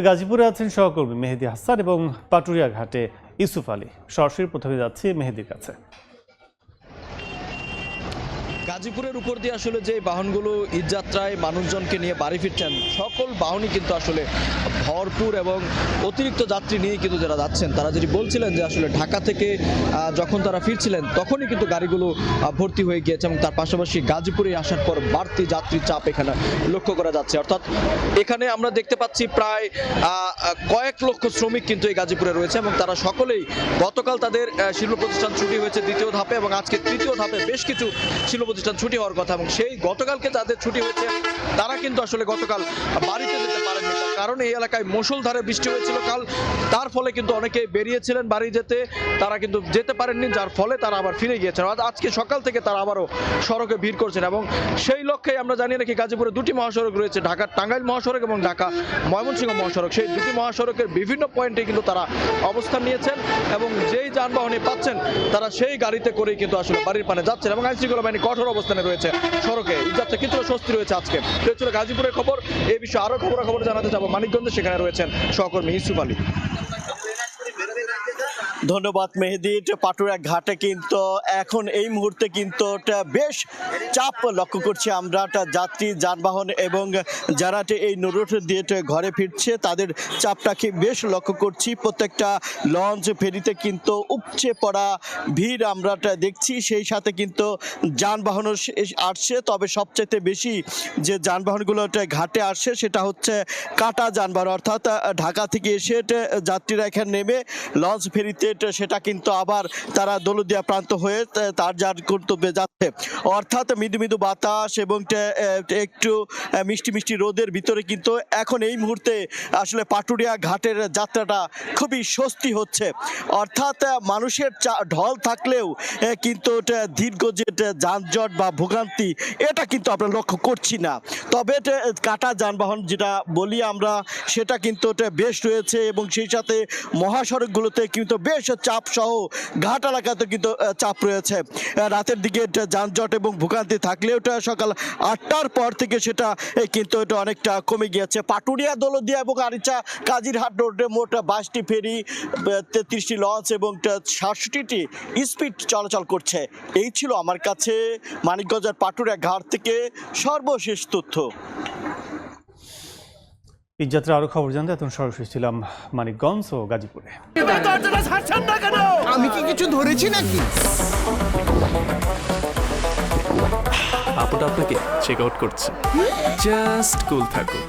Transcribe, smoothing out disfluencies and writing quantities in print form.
গাজীপুরে আছেন সহকর্মী মেহেদী হাসান এবং পাটুরিয়া ঘাটে ইউসুফ আলী। সরাসরি প্রথমে যাচ্ছি মেহেদীর কাছে। গাজীপুরের উপর দিয়ে আসলে যে বাহনগুলো ঈদযাত্রায় মানুষজনকে নিয়ে বাড়ি ফিরছেন, সকল বাহনই কিন্তু আসলে ভরপুর এবং অতিরিক্ত যাত্রী নিয়ে কিন্তু যারা যাচ্ছেন তারা যেটি বলছিলেন যে আসলে ঢাকা থেকে যখন তারা ফিরছিলেন তখনই কিন্তু গাড়িগুলো ভর্তি হয়ে গিয়েছে এবং তার পাশাপাশি গাজীপুরে আসার পর বাড়তি যাত্রীর চাপ এখানে লক্ষ্য করা যাচ্ছে। অর্থাৎ এখানে আমরা দেখতে পাচ্ছি প্রায় কয়েক লক্ষ শ্রমিক কিন্তু এই গাজীপুরে রয়েছে এবং তারা সকলেই গতকাল তাদের শিল্প প্রতিষ্ঠান ছুটি হয়েছে দ্বিতীয় ধাপে এবং আজকে তৃতীয় ধাপে বেশ কিছু শিল্প প্রতিষ্ঠান ছুটি হওয়ার কথা এবং সেই গতকালকে যাদের ছুটি হয়েছে তারা কিন্তু আসলে গতকাল বাড়িতে যেতে পারেননি, কারণ এই এলাকায় মুষলধারে বৃষ্টি হয়েছিল কাল। তার ফলে কিন্তু অনেকে বেরিয়েছিলেন বাড়ি যেতে, তারা কিন্তু যেতে পারেননি, যার ফলে তারা আবার ফিরে গিয়েছেন। আজকে সকাল থেকে তারা আবারও সড়কে ভিড় করছেন এবং সেই লক্ষ্যে আমরা জানি নাকি গাজীপুরে দুটি মহাসড়ক রয়েছে, ঢাকা টাঙ্গাইল মহাসড়ক এবং ঢাকা ময়মনসিংহ মহাসড়ক। সেই দুটি মহাসড়কের বিভিন্ন পয়েন্টে কিন্তু তারা অবস্থান নিয়েছেন এবং যেই যানবাহনে পাচ্ছেন তারা সেই গাড়িতে করেই কিন্তু আসলে বাড়ির পানে যাচ্ছেন এবং আইনশৃঙ্খলা বাহিনী কঠোর অবস্থানে রয়েছে সড়কে। ঈদযাত্রা কিন্তু স্বস্তি রয়েছে আজকে। ছিল গাজীপুরের খবর। এই বিষয়ে আরো খবর জানাতে যাবো মানিকগঞ্জে, সেখানে রয়েছেন সহকর্মী ইউসুফ আলী। ধন্যবাদ মেহেদী। পাটুরিয়া ঘাটে কিন্তু এখন এই মুহূর্তে কিন্তু বেশ চাপ লক্ষ্য করছি আমরা, যাত্রী যানবাহন এবং যারা এই নৌরুট দিয়ে ঘরে ফিরছে তাদের চাপটাকে বেশ লক্ষ্য করছি। প্রত্যেকটা লঞ্চ ফেরিতে কিন্তু উপচে পড়া ভিড় আমরা দেখছি, সেই সাথে কিন্তু যানবাহনও আসছে। তবে সবচেয়ে বেশি যে যানবাহনগুলো ঘাটে আসছে সেটা হচ্ছে কাটা যানবাহন, অর্থাৎ ঢাকা থেকে এসে যাত্রীরা এখানে নেমে লঞ্চ ফেরিতে সেটা কিন্তু আবার তারা দৌলতদিয়া প্রান্ত হয়ে তার যার গন্তব্যে যাচ্ছে। অর্থাৎ মৃদু মৃদু বাতাস এবং একটু মিষ্টি মিষ্টি রোদের ভিতরে কিন্তু এখন এই মুহূর্তে আসলে পাটুরিয়া ঘাটের যাত্রাটা খুবই স্বস্তি হচ্ছে। অর্থাৎ মানুষের ঢল থাকলেও কিন্তু দীর্ঘ যে যানজট বা ভোগান্তি এটা কিন্তু আমরা লক্ষ্য করছি না। তবে কাটা যানবাহন যেটা বলি আমরা সেটা কিন্তু বেশ রয়েছে এবং সেই সাথে মহাসড়কগুলোতে কিন্তু বেশ চাপ সহ ঘাট এলাকাতে কিন্তু চাপ রয়েছে। রাতের দিকে যানজট এবং ভোগান্তি থাকলেও সকাল 8টার পর থেকে সেটা কিন্তু এটা অনেকটা কমে গিয়েছে। পাটুরিয়া দৌলতদিয়া এবং আরিচা কাজিরহাট রোডে মোট 22টি ফেরি, 33টি লঞ্চ এবং 67টি স্পিড চলাচল করছে। এই ছিল আমার কাছে মানিকগঞ্জের পাটুরিয়া ঘাট থেকে সর্বশেষ তথ্য। ঈদযাত্রা আরো খবর জানতে এখন সরাসরি ছিলাম মানিকগঞ্জ ও গাজীপুরে। আমি কি কিছু ধরেছি নাকি? আপুটা আপনাকে চেক আউট করছে, জাস্ট কুল থাকুন।